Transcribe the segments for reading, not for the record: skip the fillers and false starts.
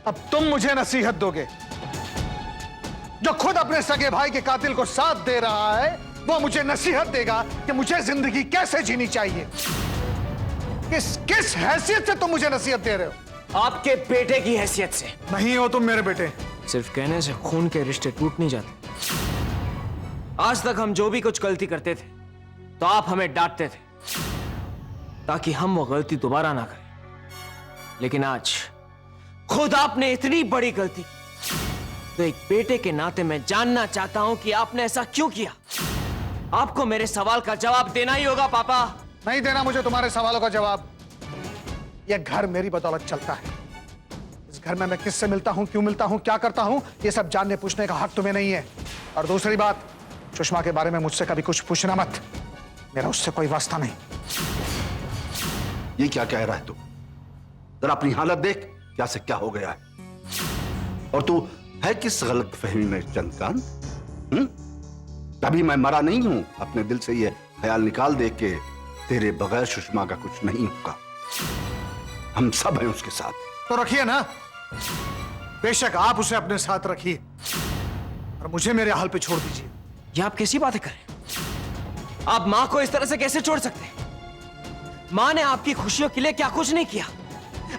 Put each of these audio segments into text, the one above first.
अब तुम मुझे नसीहत दोगे? जो खुद अपने सगे भाई के कातिल को साथ दे रहा है, वो मुझे नसीहत देगा कि मुझे जिंदगी कैसे जीनी चाहिए? किस हैसियत से तुम मुझे नसीहत दे रहे हो? आपके बेटे की हैसियत से। नहीं हो तुम मेरे बेटे। सिर्फ कहने से खून के रिश्ते टूट नहीं जाते। आज तक हम जो भी कुछ गलती करते थे तो आप हमें डांटते थे ताकि हम वो गलती दोबारा ना करें, लेकिन आज खुद आपने इतनी बड़ी गलती की, तो एक बेटे के नाते मैं जानना चाहता हूं कि आपने ऐसा क्यों किया। आपको मेरे सवाल का जवाब देना ही होगा पापा। नहीं देना मुझे तुम्हारे सवालों का जवाब। यह घर मेरी बदौलत चलता है। इस घर में मैं किससे मिलता हूं, क्यों मिलता हूं, क्या करता हूं, यह सब जानने पूछने का हक तुम्हें नहीं है। और दूसरी बात, सुषमा के बारे में मुझसे कभी कुछ पूछना मत। मेरा उससे कोई वास्ता नहीं। ये क्या कह रहा है तू? जरा अपनी हालत देख, क्या से क्या हो गया है। और तू है किस गलत फहमी में चंद्रकांत? तभी मैं मरा नहीं हूं। अपने दिल से ये ख्याल निकाल दे के तेरे बगैर सुषमा का कुछ नहीं होगा। हम सब हैं उसके साथ। तो रखिए ना, बेशक आप उसे अपने साथ रखिए और मुझे मेरे हाल पे छोड़ दीजिए। ये आप कैसी बातें कर रहे हैं? आप मां को इस तरह से कैसे छोड़ सकते हैं? मां ने आपकी खुशियों के लिए क्या कुछ नहीं किया।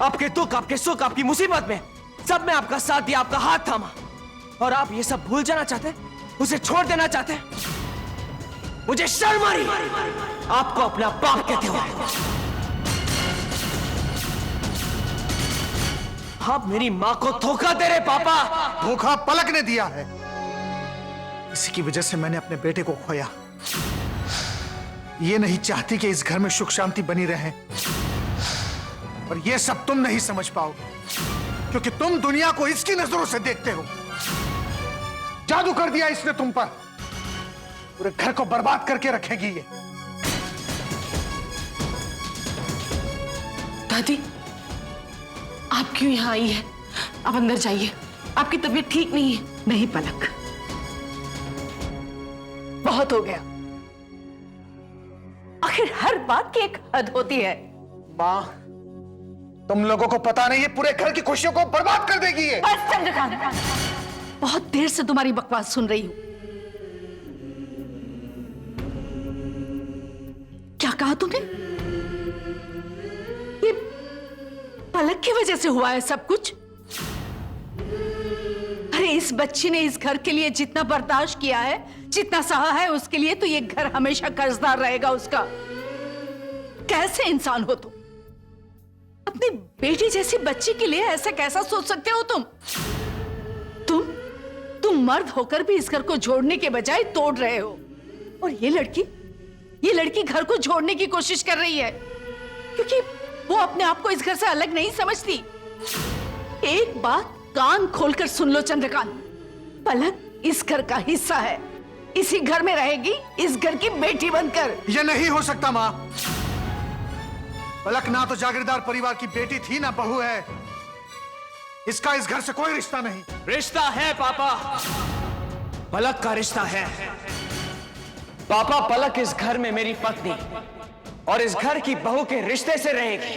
आपके दुख, आपके सुख, आपकी मुसीबत में सब में आपका साथ दिया, आपका हाथ थामा। और आप ये सब भूल जाना चाहते हैं, उसे छोड़ देना चाहते हैं? मुझे शर्म आ रही आपको अपना बाप कहते हो। आप मेरी मां को धोखा दे रहे पापा। धोखा पलक ने दिया है। इसी की वजह से मैंने अपने बेटे को खोया। ये नहीं चाहती कि इस घर में सुख शांति बनी रहे, और ये सब तुम नहीं समझ पाओगे क्योंकि तुम दुनिया को इसकी नजरों से देखते हो। जादू कर दिया इसने तुम पर। पूरे घर को बर्बाद करके रखेगी ये। दादी, आप क्यों यहाँ आई है? आप अंदर जाइए, आपकी तबीयत ठीक नहीं है। नहीं पलक, बहुत हो गया। आखिर हर बात की एक हद होती है। मां, तुम लोगों को पता नहीं है पूरे घर की खुशियों को बर्बाद कर देगी ये। बस चंद्रकांत, बहुत देर से तुम्हारी बकवास सुन रही हूं। क्या कहा तुमने? ये पलक की वजह से हुआ है सब कुछ? अरे इस बच्ची ने इस घर के लिए जितना बर्दाश्त किया है, जितना सहा है, उसके लिए तो ये घर हमेशा कर्जदार रहेगा उसका। कैसे इंसान हो तुम? अपनी बेटी जैसी बच्ची के लिए ऐसा कैसा सोच सकते हो तुम? तुम मर्द होकर भी इस घर को जोड़ने के बजाय तोड़ रहे हो। और ये लड़की घर को जोड़ने की कोशिश कर रही है क्योंकि वो अपने आप को इस घर से अलग नहीं समझती। एक बात कान खोलकर सुन लो चंद्रकांत, पलक इस घर का हिस्सा है। इसी घर में रहेगी, इस घर की बेटी बनकर। यह नहीं हो सकता मां। पलक ना तो जागीरदार परिवार की बेटी थी, ना बहू है। इसका इस घर से कोई रिश्ता नहीं। रिश्ता है पापा, पलक का रिश्ता है। पापा, पलक इस घर में मेरी पत्नी और इस घर की बहू के रिश्ते से रहेगी।